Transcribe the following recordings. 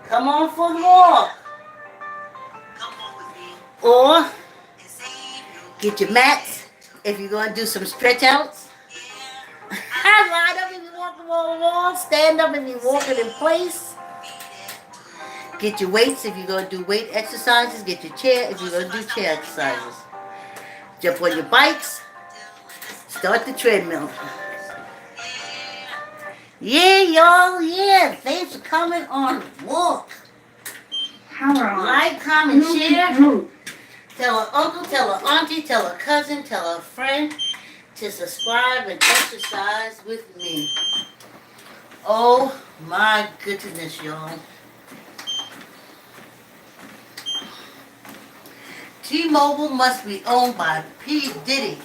Come on for the walk. Or get your mats if you're going to do some stretch outs. Line up if you're walking on the wall. Stand up if you're walking in place. Get your weights if you're going to do weight exercises. Get your chair if you're going to do chair exercises. Jump on your bikes. Start the treadmill. Yeah, y'all. Yeah, thanks for coming on walk. Like, comment, share. Tell her uncle, tell her auntie, tell her cousin, tell her friend to subscribe and exercise with me. Oh my goodness, y'all. T-Mobile must be owned by P. Diddy.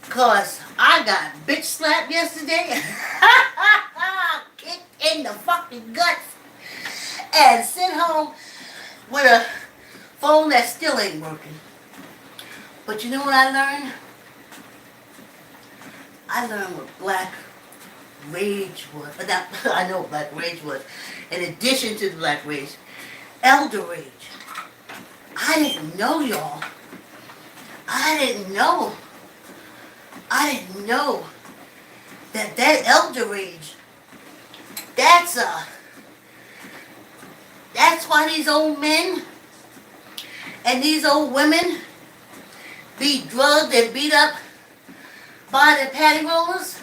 Cause I got bitch slapped yesterday. Kicked in the fucking guts. And sent home with a phone that still ain't working. But you know what I learned? I learned what black rage was. I know what black rage was. In addition to the black rage, elder rage. I didn't know, y'all. I didn't know that elder rage, that's why these old men and these old women be drugged and beat up by the patty rollers.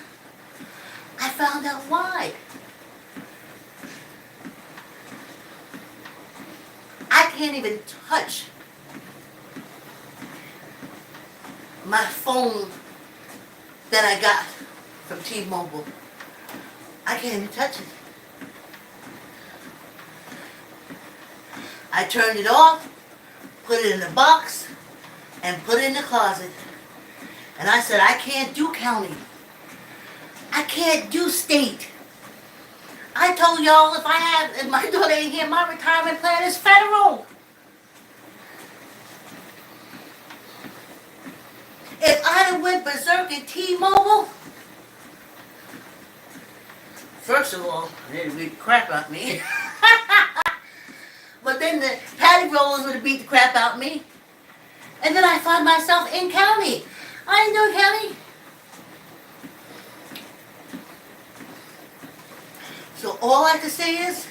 I found out why. I can't even touch my phone that I got from T-Mobile. I can't even touch it. I turned it off, put it in the box, and put it in the closet. And I said, I can't do county. I can't do state. I told y'all if my daughter ain't here, my retirement plan is federal. If I'd have went berserk at T-Mobile, first of all, they'd beat the crap out of me. But then the patty rollers would have beat the crap out of me. And then I find myself in county. I ain't doing county. So all I can say is,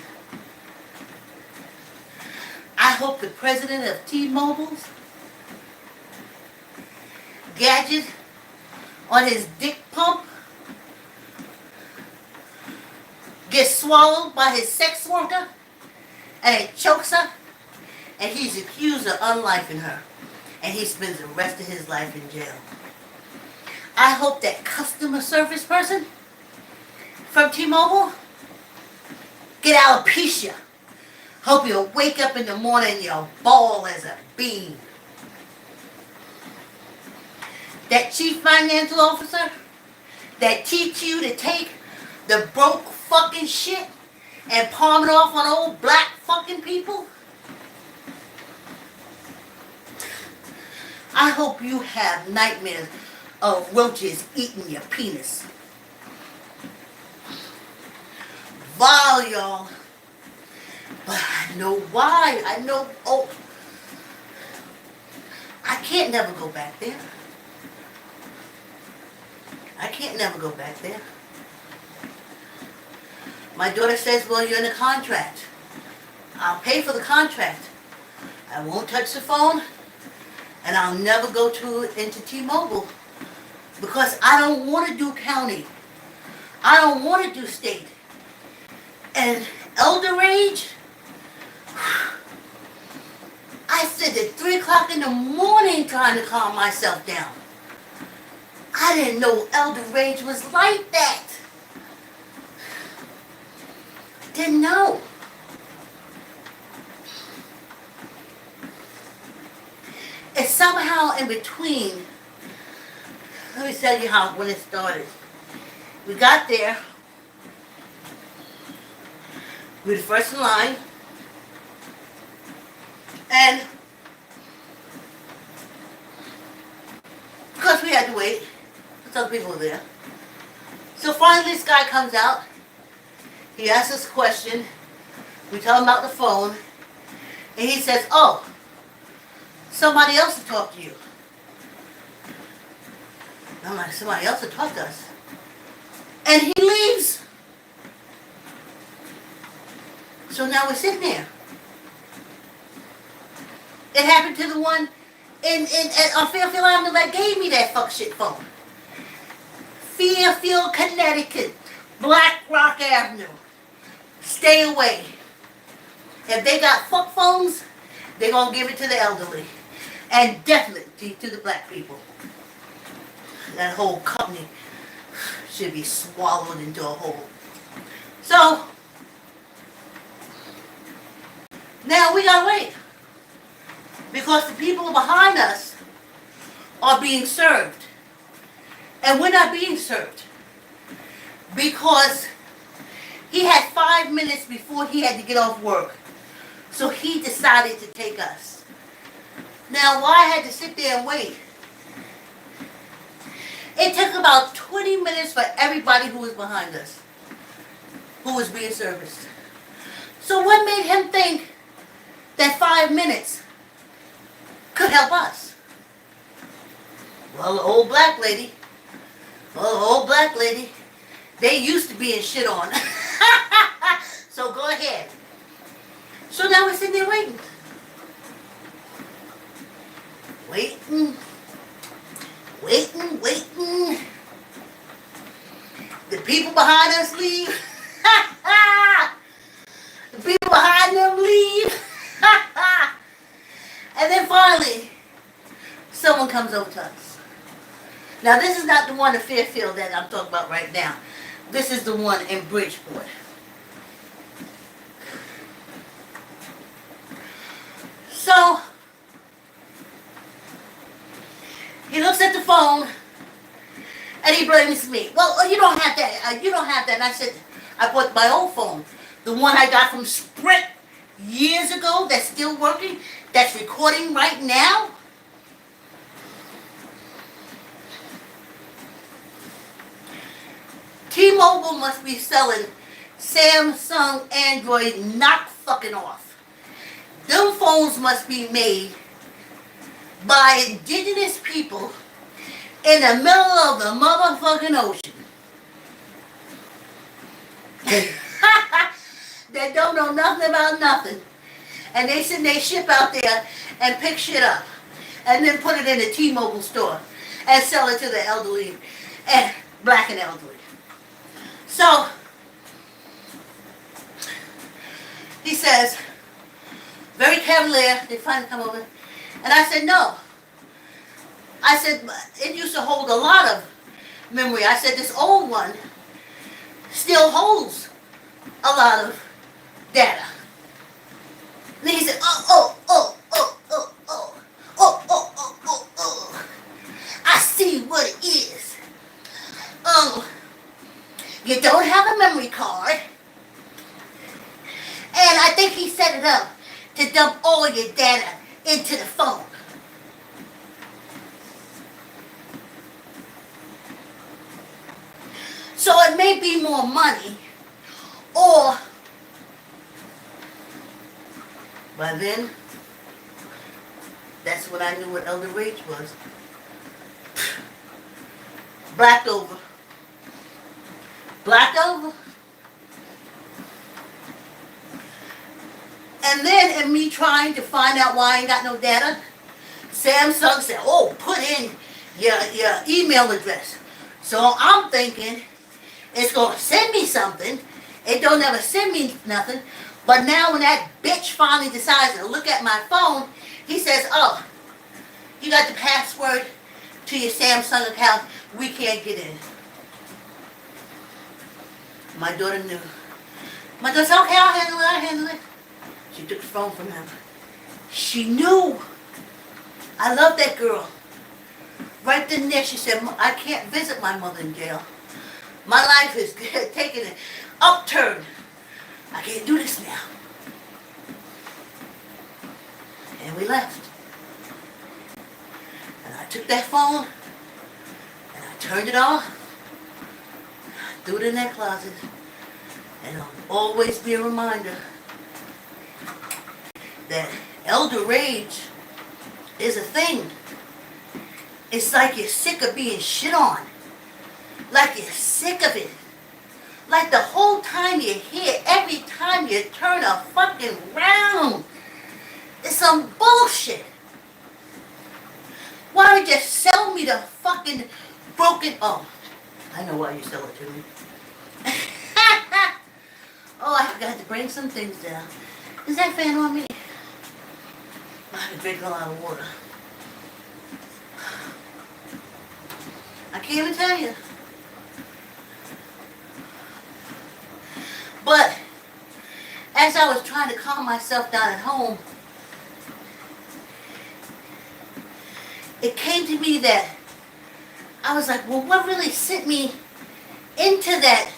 I hope the president of T-Mobile's gadget on his dick pump gets swallowed by his sex worker and it chokes her and he's accused of unlifing her and he spends the rest of his life in jail. I hope that customer service person from T-Mobile get alopecia. Hope you'll wake up in the morning and you're bald as a bean. That chief financial officer that teach you to take the broke fucking shit and palm it off on old black fucking people. I hope you have nightmares of roaches eating your penis. Vile, y'all. But I know why. I can't never go back there. I can't never go back there. My daughter says, well, you're in a contract. I'll pay for the contract. I won't touch the phone, and I'll never go into T-Mobile because I don't want to do county. I don't want to do state. And elder rage, I sit at 3 o'clock in the morning trying to calm myself down. I didn't know elder rage was like that. Didn't know. It's somehow in between. Let me tell you when it started. We got there. We were the first in line. And of course we had to wait. Some people were there. So finally this guy comes out. He asks us a question. We tell him about the phone, and he says, oh, somebody else to talk to you. I'm like, somebody else to talk to us. And he leaves. So now we're sitting there. It happened to the one on Fairfield Avenue that gave me that fuck shit phone. Fairfield, Connecticut, Black Rock Avenue. Stay away. If they got fuck phones, they're gonna give it to the elderly. And definitely to the black people. That whole company should be swallowed into a hole. So, now we gotta wait. Because the people behind us are being served. And we're not being served. Because he had 5 minutes before he had to get off work. So he decided to take us. Now, why I had to sit there and wait? It took about 20 minutes for everybody who was behind us, who was being serviced. So what made him think that 5 minutes could help us? Well, the old black lady, they used to being shit on. So go ahead. So now we're sitting there waiting. Waiting. The people behind us leave. The people behind them leave. And then finally, someone comes over to us. Now this is not the one in Fairfield that I'm talking about right now. This is the one in Bridgeport. So, he looks at the phone and he blames me. Well, you don't have that. You don't have that. And I said, I bought my old phone. The one I got from Sprint years ago that's still working, that's recording right now. T-Mobile must be selling Samsung Android not fucking off. Them phones must be made by indigenous people in the middle of the motherfucking ocean. That don't know nothing about nothing. And they send their ship out there and pick shit up. And then put it in a T-Mobile store. And sell it to the elderly. And black and elderly. So, he says, very cavalier, they finally come over. And I said, no. I said, it used to hold a lot of memory. I said, this old one still holds a lot of data. And then he said, oh. I see what it is. You don't have a memory card. And I think he set it up to dump all your data into the phone. So it may be more money, or by then, that's when I knew what elder rage was. Blacked over. And then in me trying to find out why I ain't got no data, Samsung said, oh, put in your email address. So I'm thinking it's going to send me something. It don't ever send me nothing. But now when that bitch finally decides to look at my phone, he says, oh, you got the password to your Samsung account. We can't get in. My daughter knew. My daughter said, okay, I'll handle it. She took the phone from him. She knew. I love that girl. Right then and there, she said, I can't visit my mother in jail. My life is taking an upturn. I can't do this now. And we left. And I took that phone, and I turned it off, threw it in that closet, and it'll always be a reminder that elder rage is a thing. It's like you're sick of being shit on. Like you're sick of it. Like the whole time you're here, every time you turn a fucking round, it's some bullshit. Why don't you sell me the fucking broken... Oh, I know why you sell it to me. Oh, I forgot to bring some things down. Is that fan on me? I've been drinking a lot of water. I can't even tell you. But as I was trying to calm myself down at home, it came to me that I was like, well, what really sent me into that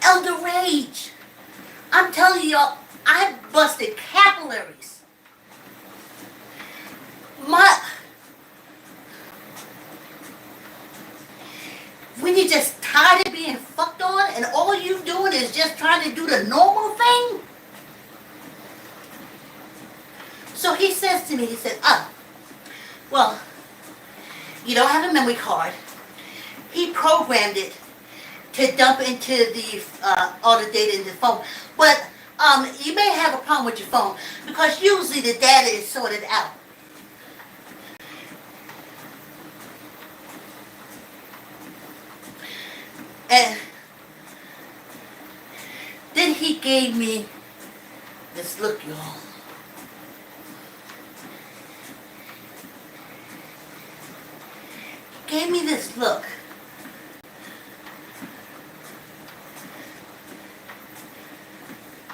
elder rage? I'm telling y'all, I busted capillaries. When you're just tired of being fucked on and all you doing is just trying to do the normal thing. So he says to me, he said, well, you don't have a memory card. He programmed it to dump into the all the data into the phone. But you may have a problem with your phone because usually the data is sorted out. And then he gave me this look, y'all. He gave me this look.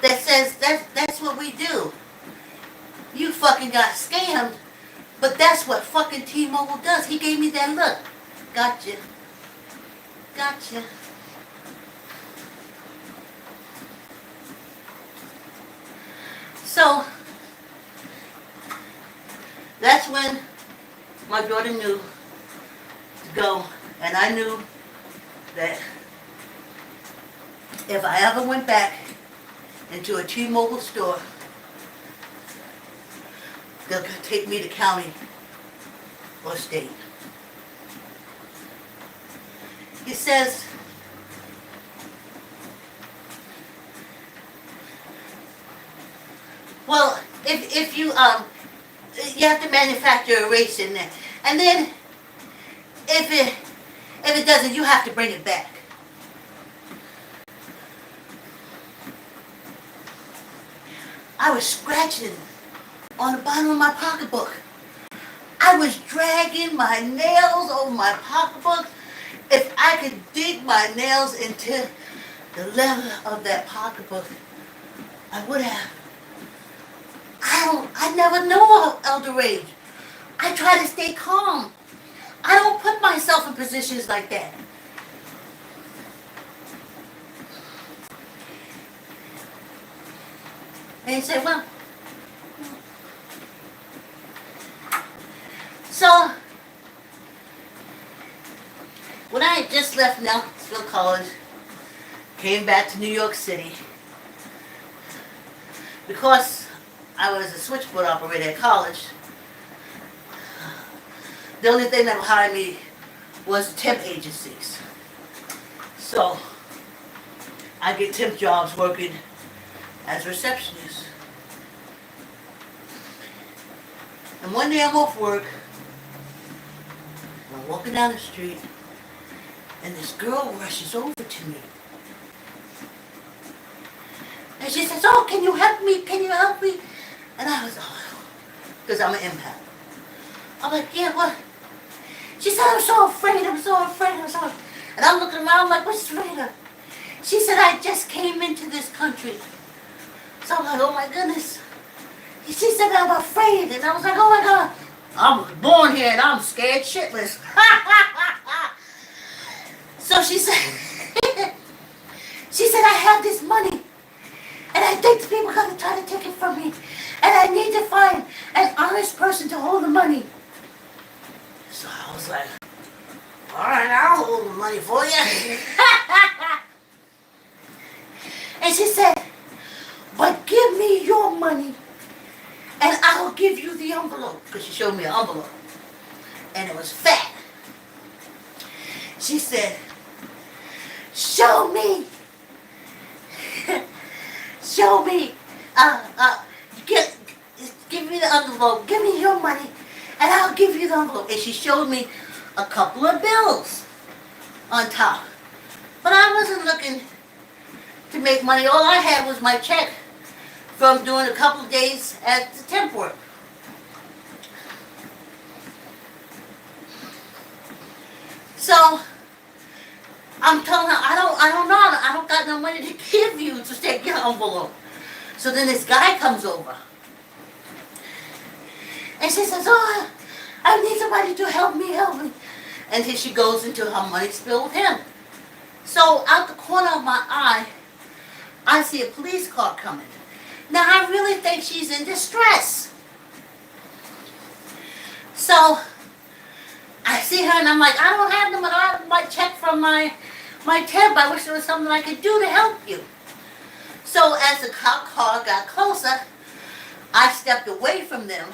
That says that's what we do. You fucking got scammed, but that's what fucking T-Mobile does. He gave me that look. Gotcha. Gotcha. So, that's when my daughter knew to go, and I knew that if I ever went back into a T-Mobile store, they'll take me to county or state. He says, well, if you have to manufacture a race in there, and then if it doesn't, you have to bring it back. I was scratching on the bottom of my pocketbook. I was dragging my nails over my pocketbook. If I could dig my nails into the leather of that pocketbook, I would have. I never know elder rage. I try to stay calm. I don't put myself in positions like that. And he said, well, so when I had just left Knoxville College, came back to New York City, because I was a switchboard operator at college, the only thing that would hire me was temp agencies. So I get temp jobs working as a receptionist. And one day I'm off work, and I'm walking down the street, and this girl rushes over to me. And she says, oh, can you help me? Can you help me? And I was, because I'm an empath. I'm like, yeah, what? She said, I'm so afraid, I'm so afraid, I'm so afraid. And I'm looking around like, what's the afraid of? She said, I just came into this country. So I'm like, oh my goodness. She said, I'm afraid. And I was like, oh my God. I was born here and I'm scared shitless. So she said, I have this money. And I think the people are going to try to take it from me. And I need to find an honest person to hold the money. So I was like, all right, I'll hold the money for you. And she said, but give me your money I'll give you the envelope. Because she showed me an envelope. And it was fat. She said, show me. Show me. Give me the envelope. Give me your money. And I'll give you the envelope. And she showed me a couple of bills on top. But I wasn't looking to make money. All I had was my check from doing a couple of days at the temp work. So I'm telling her, I don't know, I don't got no money to give you to take your envelope. So then this guy comes over. And she says, oh, I need somebody to help me. And then she goes into her money spill with him. So out the corner of my eye, I see a police car coming. Now I really think she's in distress. So I see her and I'm like, I don't have them, and I have my check from my temp. I wish there was something I could do to help you. So as the cop car got closer, I stepped away from them,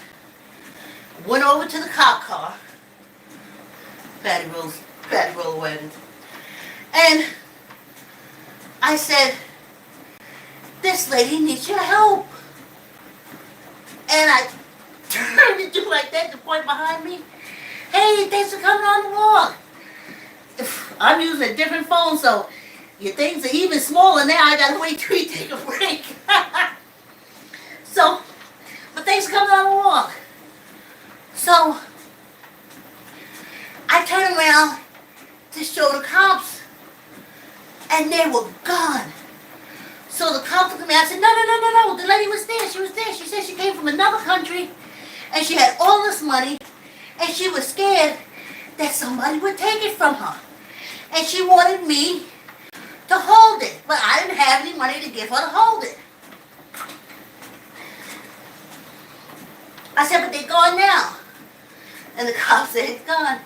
went over to the cop car, Patty roll wagon, and I said, this lady needs your help. And I turned to do like that to point behind me. Hey, thanks for coming on the walk. I'm using a different phone, so your things are even smaller now. I gotta wait till you take a break. So, but thanks for coming on the walk. So, I turned around to show the cops, and they were gone. So the cops looked at me, I said, no, the lady was there, she was there. She said she came from another country, and she had all this money, and she was scared that somebody would take it from her. And she wanted me to hold it, but I didn't have any money to give her to hold it. I said, but they're gone now. And the cop said, it's gone.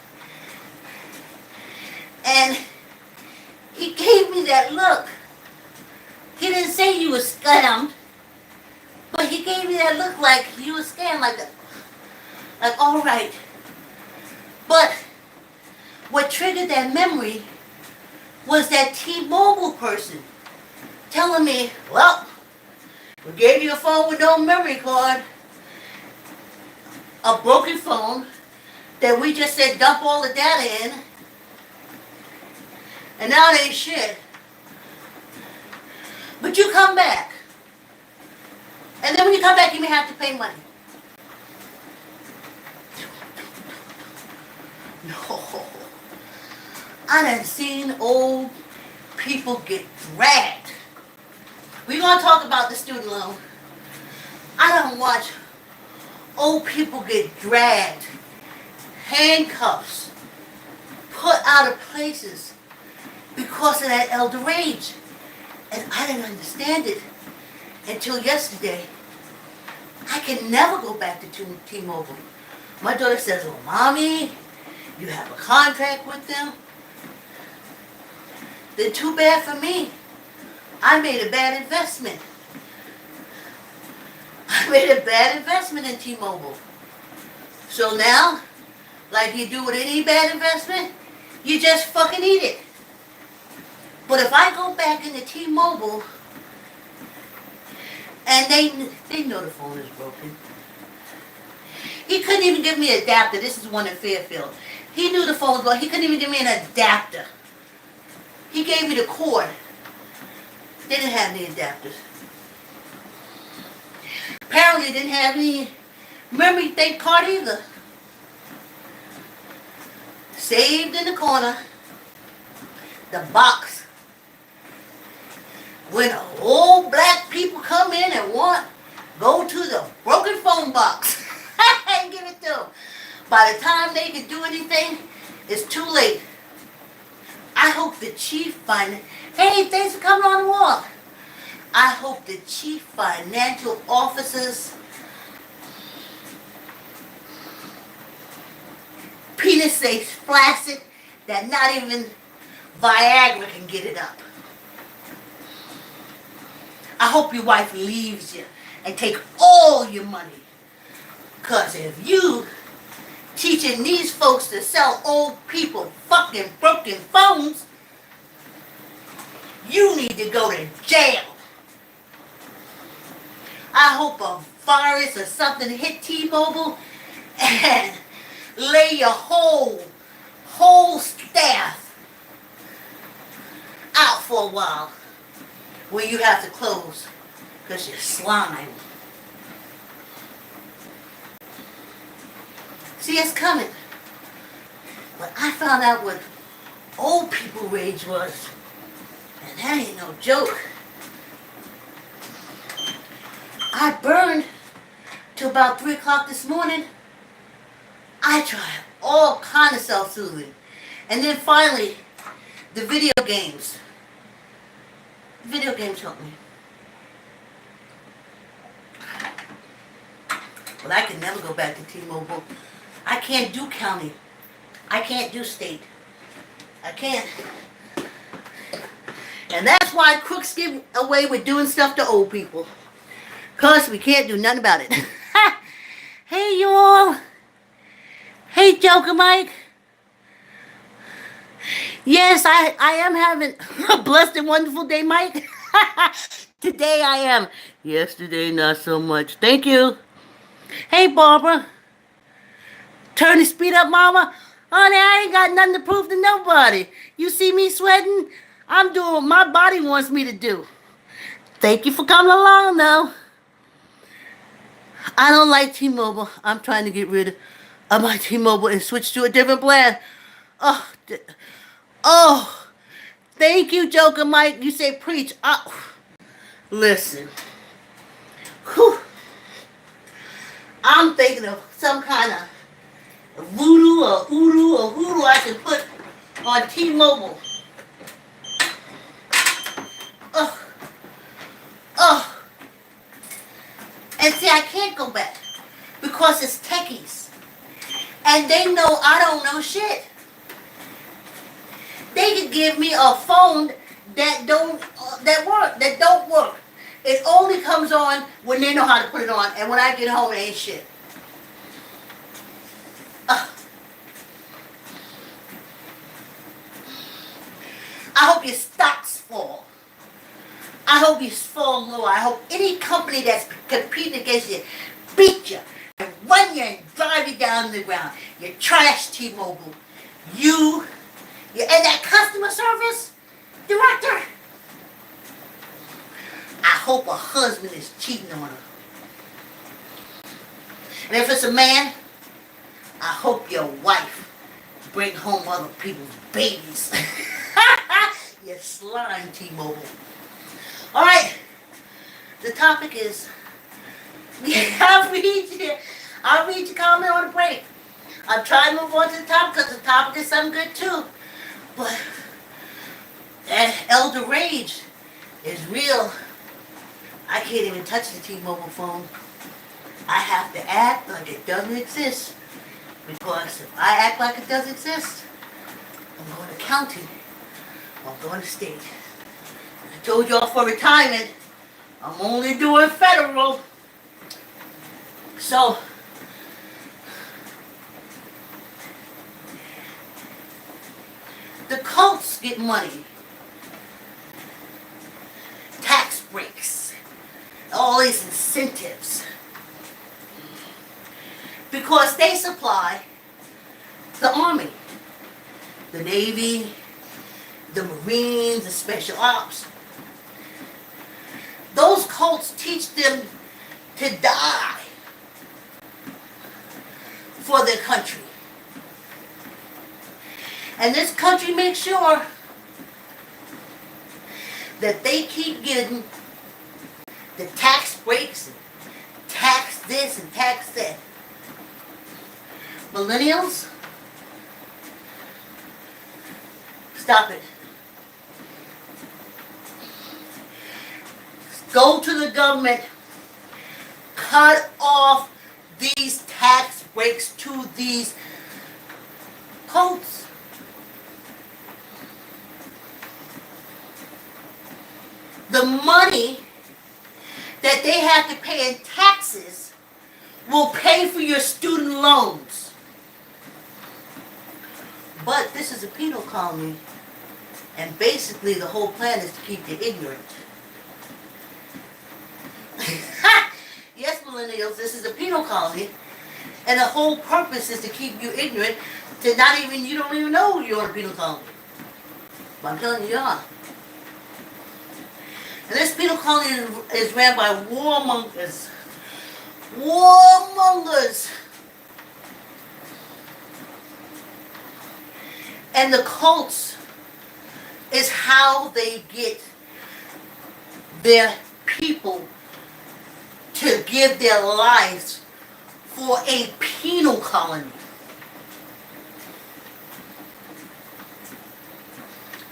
And he gave me that look. He didn't say you were scammed, but he gave me that look like you were scammed, like all right. But what triggered that memory was that T-Mobile person telling me, well, we gave you a phone with no memory card, a broken phone that we just said dump all the data in, and now it ain't shit. But you come back. And then when you come back, you may have to pay money. No. I done seen old people get dragged. We're going to talk about the student loan. I done watch old people get dragged, handcuffs, put out of places because of that elder age. And I didn't understand it until yesterday. I can never go back to T-Mobile. My daughter says, well, Mommy, you have a contract with them. Then too bad for me. I made a bad investment. I made a bad investment in T-Mobile. So now, like you do with any bad investment, you just fucking eat it. But if I go back into T-Mobile and they know the phone is broken. He couldn't even give me an adapter. This is one in Fairfield. He knew the phone was broken. He couldn't even give me an adapter. He gave me the cord. They didn't have any adapters. Apparently they didn't have any memory think card either. Saved in the corner. The box. When old black people come in and go to the broken phone box and give it to them. By the time they can do anything, it's too late. I hope the chief hey, thanks for coming on the walk. I hope the chief financial officers penis stays flaccid that not even Viagra can get it up. I hope your wife leaves you and take all your money. Because if you teaching these folks to sell old people fucking broken phones, you need to go to jail. I hope a virus or something hit T-Mobile and lay your whole staff out for a while where you have to close because you're slime. See, it's coming. But I found out what old people rage was. And that ain't no joke. I burned till about 3 o'clock this morning. I tried all kind of self-soothing. And then finally, the video games. Video games helped me. But I can never go back to T-Mobile. I can't do county. I can't do state. I can't. And that's why crooks get away with doing stuff to old people. Because we can't do nothing about it. Hey, you all. Hey, Joker Mike. Yes, I am having a blessed and wonderful day, Mike. Today I am. Yesterday, not so much. Thank you. Hey, Barbara. Turn the speed up, mama. Honey, I ain't got nothing to prove to nobody. You see me sweating? I'm doing what my body wants me to do. Thank you for coming along, though. I don't like T-Mobile. I'm trying to get rid of my T-Mobile and switch to a different plan. Oh, thank you, Joker Mike. You say preach. Oh, listen. Whew. I'm thinking of some kind of voodoo or hoodoo I can put on T-Mobile. Oh. And see, I can't go back because it's techies. And they know I don't know shit. They could give me a phone that don't work. It only comes on when they know how to put it on, and when I get home, it ain't shit. I hope your stocks fall. I hope you fall low. I hope any company that's competing against you beat you and run you and drive you down to the ground. You trash T-Mobile. You and that customer service director. I hope a husband is cheating on her. And if it's a man, I hope your wife bring home other people's babies. You slime, T-Mobile. All right. The topic is. I'll read your comment on the break. I'm trying to move on to the topic because the topic is something good too. But that elder rage is real. I can't even touch the T-Mobile phone. I have to act like it doesn't exist. Because if I act like it doesn't exist, I'm going to county. I'm going to state. I told y'all for retirement, I'm only doing federal. So, the cults get money. Tax breaks. All these incentives. Because they supply the Army, the Navy, the Marines, the Special Ops. Those cults teach them to die for their country. And this country makes sure that they keep getting the tax breaks, and tax this and tax that. Millennials, stop it. Go to the government, cut off these tax breaks to these cults. The money that they have to pay in taxes will pay for your student loans. But this is a penal colony, and basically the whole plan is to keep you ignorant. Yes, millennials, this is a penal colony, and the whole purpose is to keep you ignorant to you don't even know you're in a penal colony. But I'm telling you, you are. And this penal colony is ran by warmongers. Warmongers. And the cults is how they get their people to give their lives for a penal colony.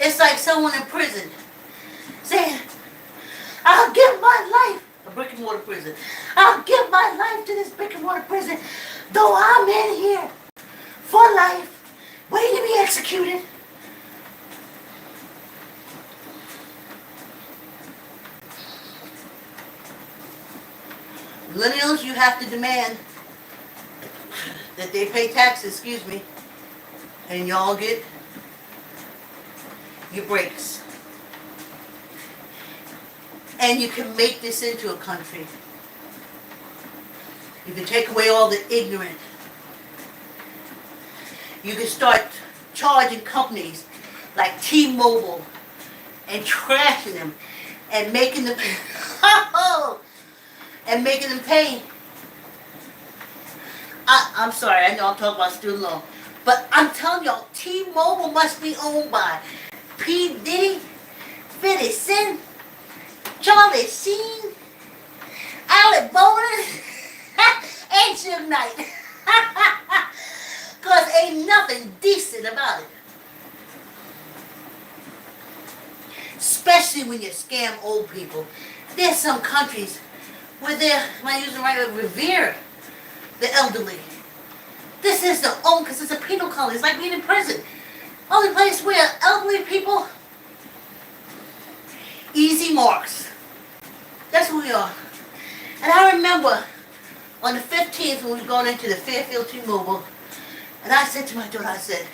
It's like someone in prison saying, I'll give my life, a brick and mortar prison, I'll give my life to this brick and mortar prison, though I'm in here for life, waiting to be executed. Millennials, you have to demand that they pay taxes, and y'all get your breaks. And you can make this into a country. You can take away all the ignorant. You can start charging companies like T-Mobile and trashing them and making them pay. I'm sorry, I know I'm talking about student loan, but I'm telling y'all, T-Mobile must be owned by P. Diddy, 50 Cent, Charlie Sheen, Alec Baldwin, and Suge Knight. Because ain't nothing decent about it. Especially when you scam old people. There's some countries where they're, am I using the right word, revere the elderly. This is the own, because it's a penal colony. It's like being in prison. Only place where elderly people, easy marks. That's who we are. And I remember on the 15th when we were going into the Fairfield T-Mobile, and I said to my daughter, I said,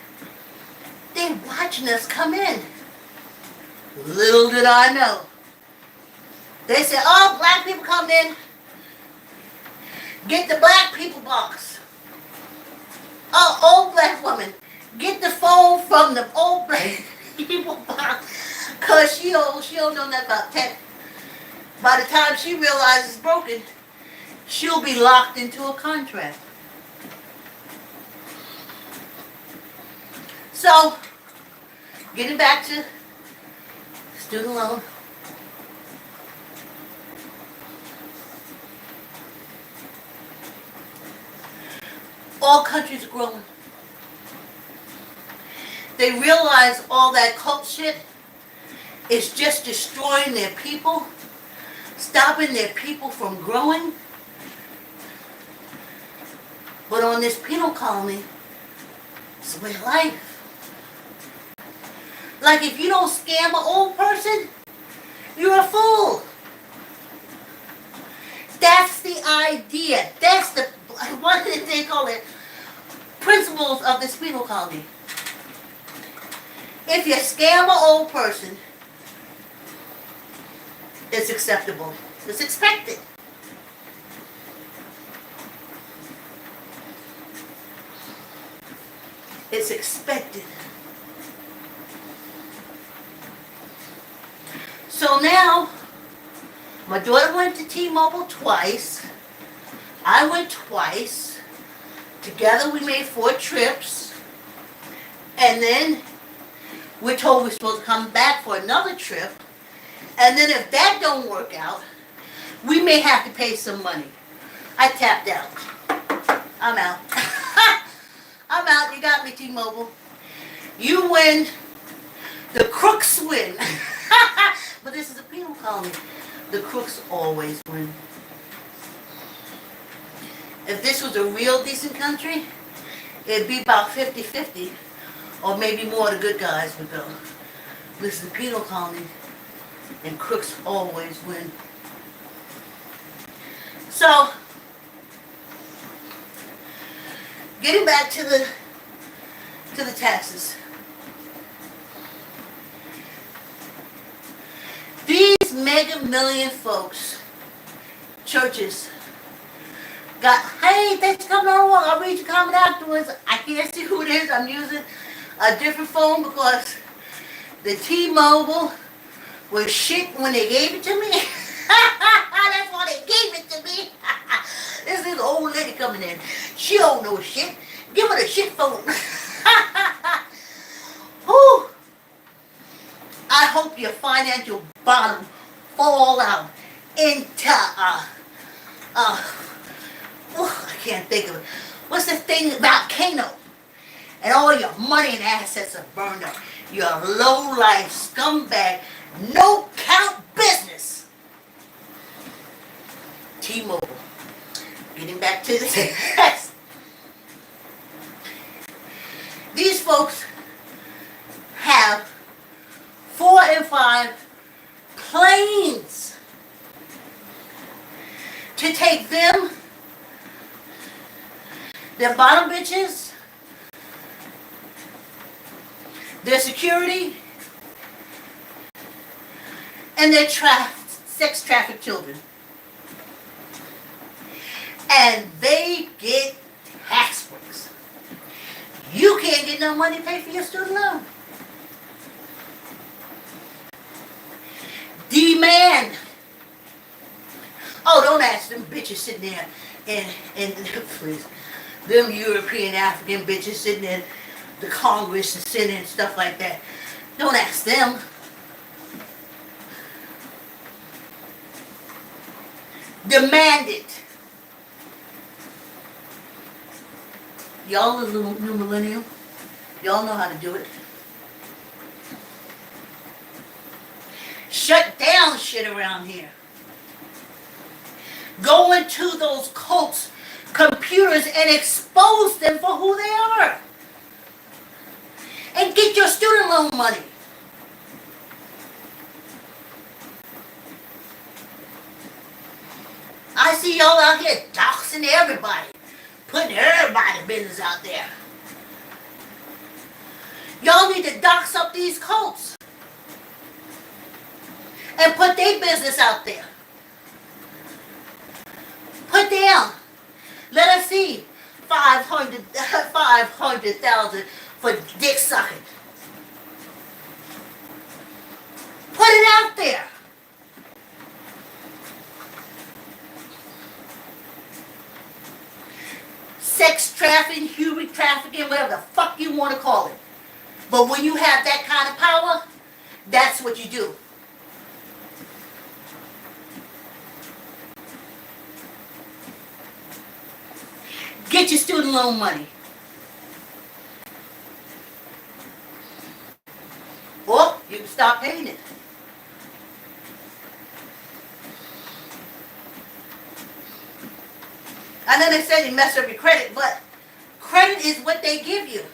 they're watching us come in. Little did I know. They said, oh, black people come in. Get the black people box. Oh, old black woman. Get the phone from the old black people box. Because she don't know nothing about tech. By the time she realizes it's broken, she'll be locked into a contract. So, getting back to student loan. All countries are growing. They realize all that cult shit is just destroying their people, stopping their people from growing. But on this penal colony, it's a way of life. Like if you don't scam an old person, you're a fool. That's the idea. That's the, what did they call it? Principles of this penal colony. If you scam an old person, it's acceptable. It's expected. It's expected. So now, my daughter went to T-Mobile twice. I went twice. Together we made 4 trips. And then we're told we're supposed to come back for another trip. And then if that don't work out, we may have to pay some money. I tapped out. I'm out. I'm out. You got me, T-Mobile. You win. The crooks win. But this is a penal colony. The crooks always win. If this was a real decent country, it'd be about 50-50. Or maybe more the good guys would go. This is a penal colony. And crooks always win. So, Getting back to the taxes. These mega million folks, churches, got, hey, thanks for coming on. I'll read your comment afterwards. I can't see who it is. I'm using a different phone because the T-Mobile was shit when they gave it to me. That's why they gave it to me. This is old lady coming in. She don't know shit. Give her the shit phone. Whew. I hope your financial bottom fall out into I can't think of it. What's the thing, volcano? And all your money and assets are burned up. You're a low-life scumbag, no-count business. T-Mobile. Getting back to the text. These folks have 4 and 5 planes to take them, their bottom bitches, their security, and their sex trafficked children. And they get tax breaks. You can't get no money to pay for your student loan. Demand. Oh, don't ask them bitches sitting there and please, them European African bitches sitting in the Congress and Senate and stuff like that. Don't ask them. Demand it. Y'all are new millennial. Y'all know how to do it. Shut down shit around here. Go into those cults' computers and expose them for who they are. And get your student loan money. I see y'all out here doxing everybody. Putting everybody's business out there. Y'all need to dox up these cults. And put their business out there. Put down. Let us see 500,000 for dick sucking. Put it out there. Sex trafficking, human trafficking, whatever the fuck you want to call it. But when you have that kind of power, that's what you do. Get your student loan money. Or you can stop paying it. I know they said you mess up your credit, but credit is what they give you.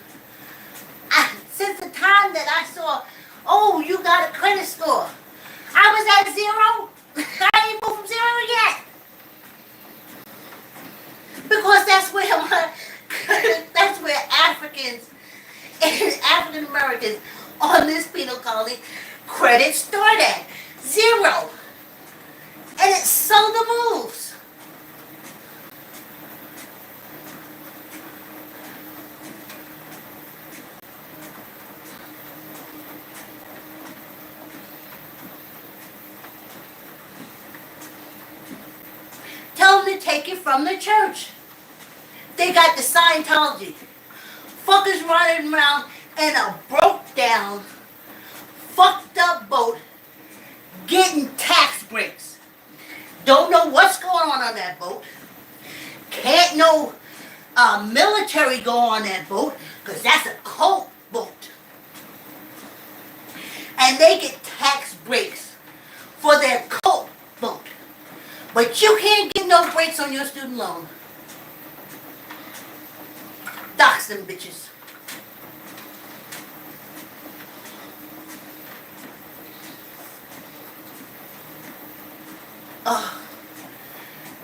Since the time that I saw, oh, you got a credit score, I was at 0. I ain't moved from 0 yet. Because that's where Africans and African Americans on this penal colony credit start at 0. And it seldom moves. Tell them to take it from the church. They got the Scientology. Fuckers running around in a broke down, fucked up boat, getting tax breaks. Don't know what's going on that boat. Can't no military go on that boat, because that's a cult boat. And they get tax breaks for their cult boat. But you can't get no breaks on your student loan. Dox them bitches. Oh,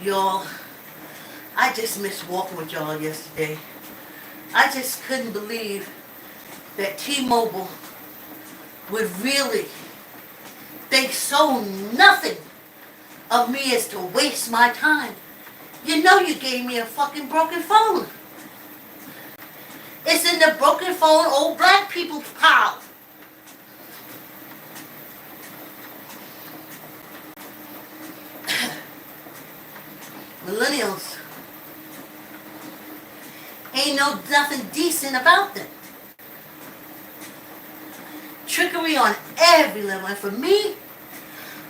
y'all, I just missed walking with y'all yesterday. I just couldn't believe that T-Mobile would really think so nothing of me as to waste my time. You know you gave me a fucking broken phone. It's in the broken phone old black people's pile. Millennials ain't no nothing decent about them. Trickery on every level. And for me,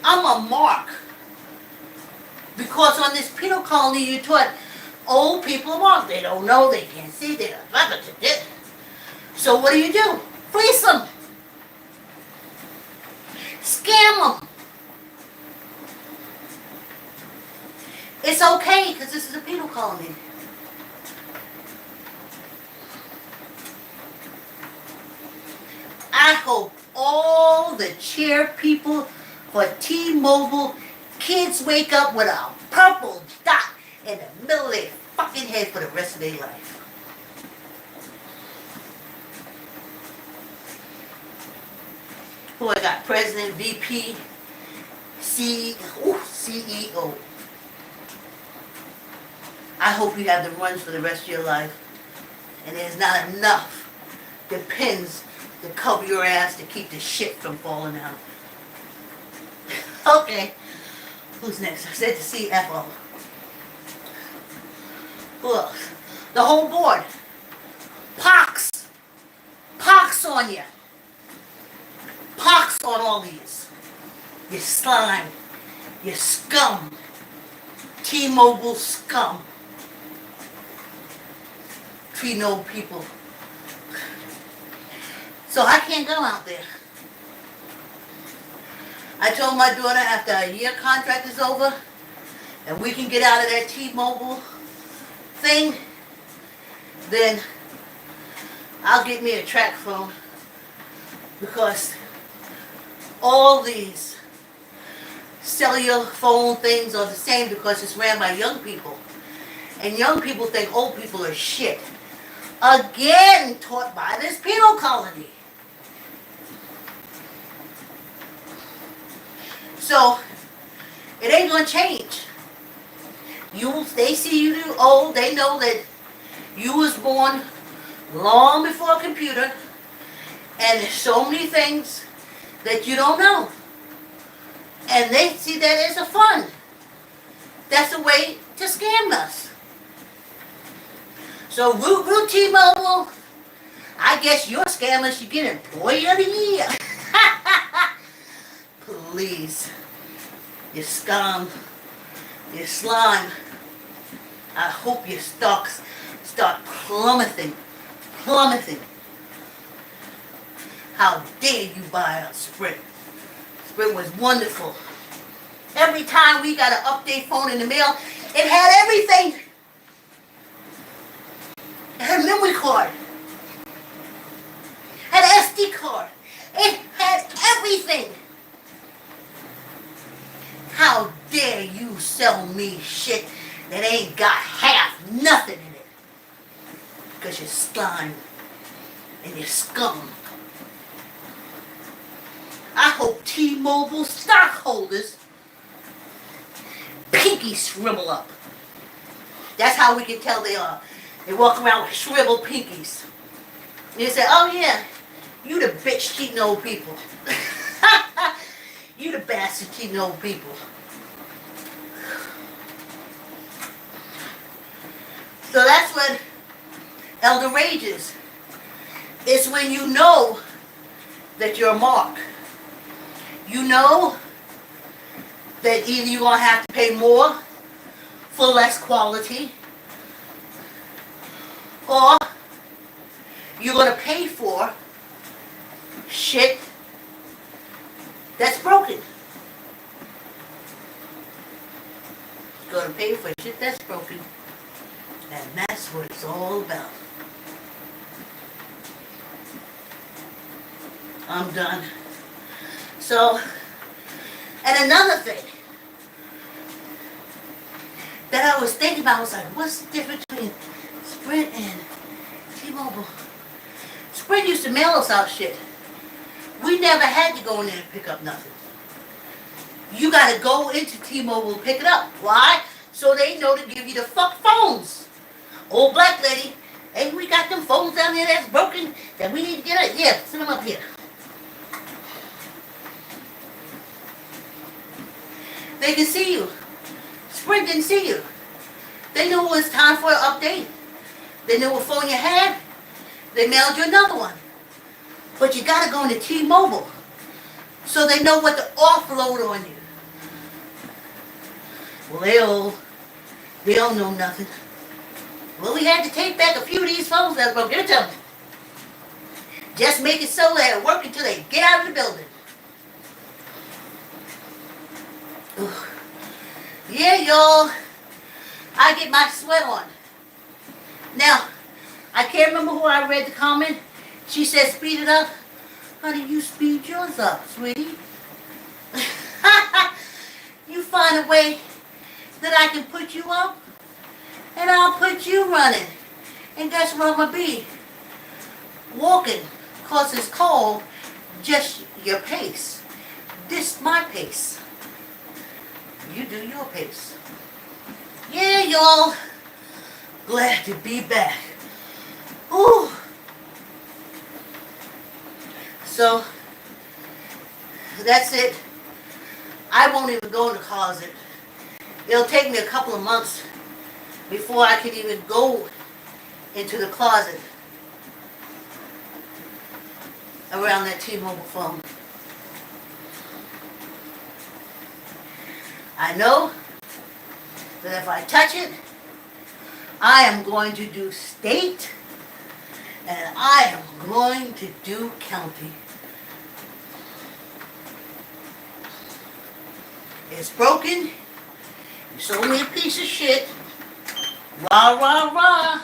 I'm a mark. Because on this penal colony you taught old people are marked. They don't know, they can't see, they don't blah, blah, blah, blah. So what do? Fleece them. Scam them. It's okay because this is a penal colony. I hope all the chair people for T-Mobile kids wake up with a purple dot in the middle of their fucking head for the rest of their life. Who I got? President, VP, CEO. I hope you have the runs for the rest of your life. And there's not enough depends to cover your ass to keep the shit from falling out. Okay. Who's next? I said the CFO. Who else? The whole board. Pox. Pox on you. Pox on all these. You slime. You scum. T-Mobile scum. Treating old people. So I can't go out there. I told my daughter after a year contract is over and we can get out of that T-Mobile thing, then I'll get me a track phone, because all these cellular phone things are the same because it's ran by young people. And young people think old people are shit. Again, taught by this penal colony. So, it ain't gonna change. They see you old, they know that you was born long before a computer, and there's so many things that you don't know. And they see that as a fun. That's a way to scam us. So root T-Mobile, I guess your scammers should get Employee of the Year. Please. You scum. You slime. I hope your stocks start plummeting. Plummeting. How dare you buy a Sprint? Sprint was wonderful. Every time we got an update phone in the mail, it had everything. It had a memory card. It had an SD card. It had everything. How dare you sell me shit that ain't got half nothing in it? Because you're slime and you're scum. I hope T-Mobile stockholders pinky shrivel up. That's how we can tell they are. They walk around with shriveled pinkies. And you say, oh yeah, you the bitch cheating old people. You the bastard cheating old people. So that's what elder rage is. It's when you know that you're a mark. You know that either you're going to have to pay more for less quality, or you're going to pay for shit that's broken. You're going to pay for shit that's broken. And that's what it's all about. I'm done. So, and another thing that I was thinking about was like, what's the difference between Sprint and T-Mobile? T-Mobile. Sprint used to mail us out shit. We never had to go in there and pick up nothing. You gotta go into T-Mobile and pick it up. Why? So they know to give you the fuck phones. Old black lady, hey, we got them phones down there that's broken that we need to get it. Yeah, send them up here. They can see you. Sprint didn't see you. They knew it was time for an update. They knew what phone you had. They mailed you another one. But you gotta go into T-Mobile so they know what to offload on you. Well, they don't know nothing. Well, we had to take back a few of these phones that were broken. Tell them. Just make it so that it work until they get out of the building. Ugh. Yeah, y'all. I get my sweat on. Now, I can't remember who I read the comment. She said, speed it up. Honey, you speed yours up, sweetie. You find a way that I can put you up, and I'll put you running. And guess what I'm going to be? Walking, because it's called just your pace. This my pace. You do your pace. Yeah, y'all. Glad to be back. Ooh. So, that's it. I won't even go in the closet. It'll take me a couple of months before I can even go into the closet around that T-Mobile phone. I know that if I touch it, I am going to do state and I am going to do county. It's broken. You sold me a piece of shit. Rah, rah, rah.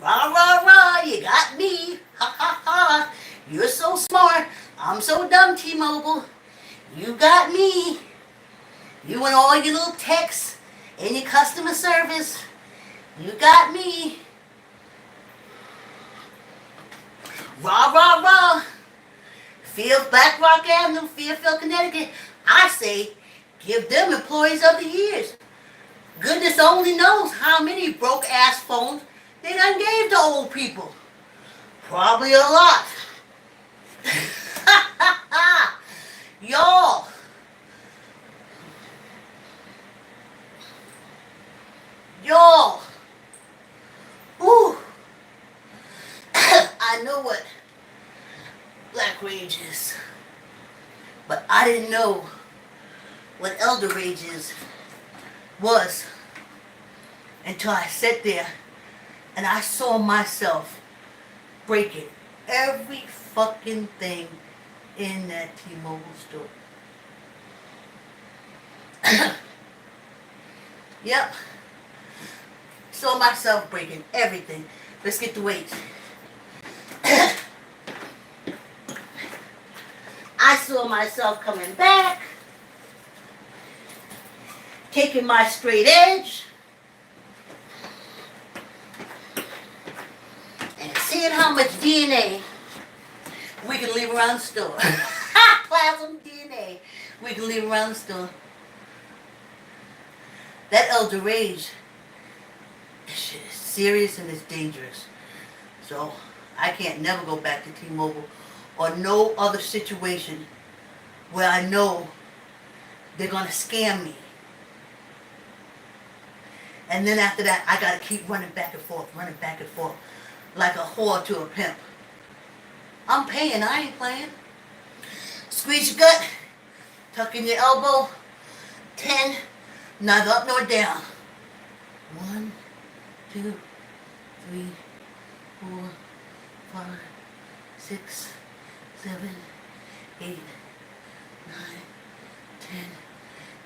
Rah, rah, rah. You got me. Ha, ha, ha. You're so smart. I'm so dumb, T-Mobile. You got me. You and all your little texts and your customer service. You got me. Rah, rah, rah. Black Rock Avenue, Fairfield, Connecticut. I say, give them employees of the years. Goodness only knows how many broke-ass phones they done gave to old people. Probably a lot. Y'all. Y'all. Ooh. I know what Black Rage is. But I didn't know what Elder Rage was until I sat there and I saw myself breaking every fucking thing in that T-Mobile store. Yep. Saw myself breaking everything. Let's get the weights. I saw myself coming back, taking my straight edge, and seeing how much DNA we can leave around the store. Plasma DNA we can leave around the store. That Elder Rage, this shit is serious and it's dangerous. So I can't never go back to T-Mobile or no other situation where I know they're gonna scam me. And then after that, I gotta keep running back and forth, like a whore to a pimp. I'm paying, I ain't playing. Squeeze your gut, tuck in your elbow, 10, neither up nor down. 1, 2, 3, 4, 5, 6, 7, 8, 9, 10,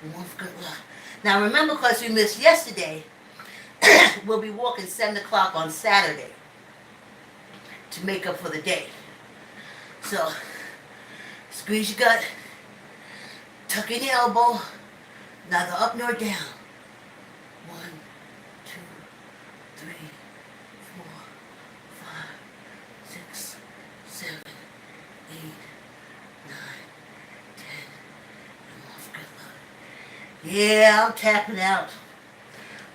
and one for good luck. Now remember, because we missed yesterday, we'll be walking 7 o'clock on Saturday to make up for the day. So, squeeze your gut, tuck in your elbow, neither up nor down. 1, 2, 3, 4, 5, Yeah, I'm tapping out.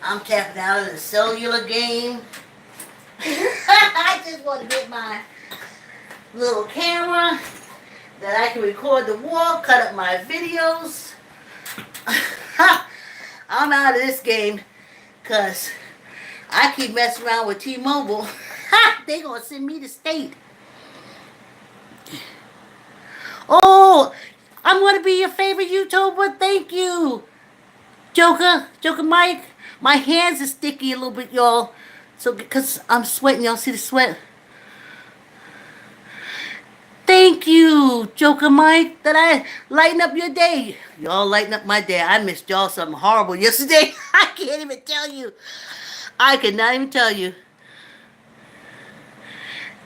I'm tapping out of the cellular game. I just want to get my little camera that I can record the walk, cut up my videos. I'm out of this game because I keep messing around with T-Mobile. They gonna send me to state. Oh, I'm gonna be your favorite YouTuber. Thank you, Joker Mike. My hands are sticky a little bit, y'all. So because I'm sweating, y'all see the sweat. Thank you, Joker Mike, that I lighten up your day. Y'all lighten up my day. I missed y'all something horrible yesterday. I can't even tell you. I cannot even tell you.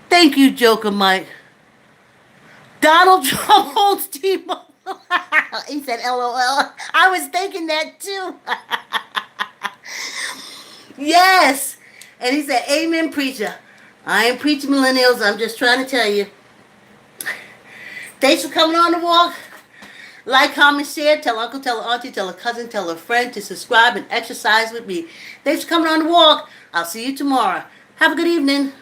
Thank you, Joker Mike. Donald Trump holds T-Mobile. He said LOL. I was thinking that too. Yes. And he said, amen, preacher. I ain't preaching millennials. I'm just trying to tell you. Thanks for coming on the walk. Like, comment, share. Tell uncle, tell auntie, tell a cousin, tell a friend to subscribe and exercise with me. Thanks for coming on the walk. I'll see you tomorrow. Have a good evening.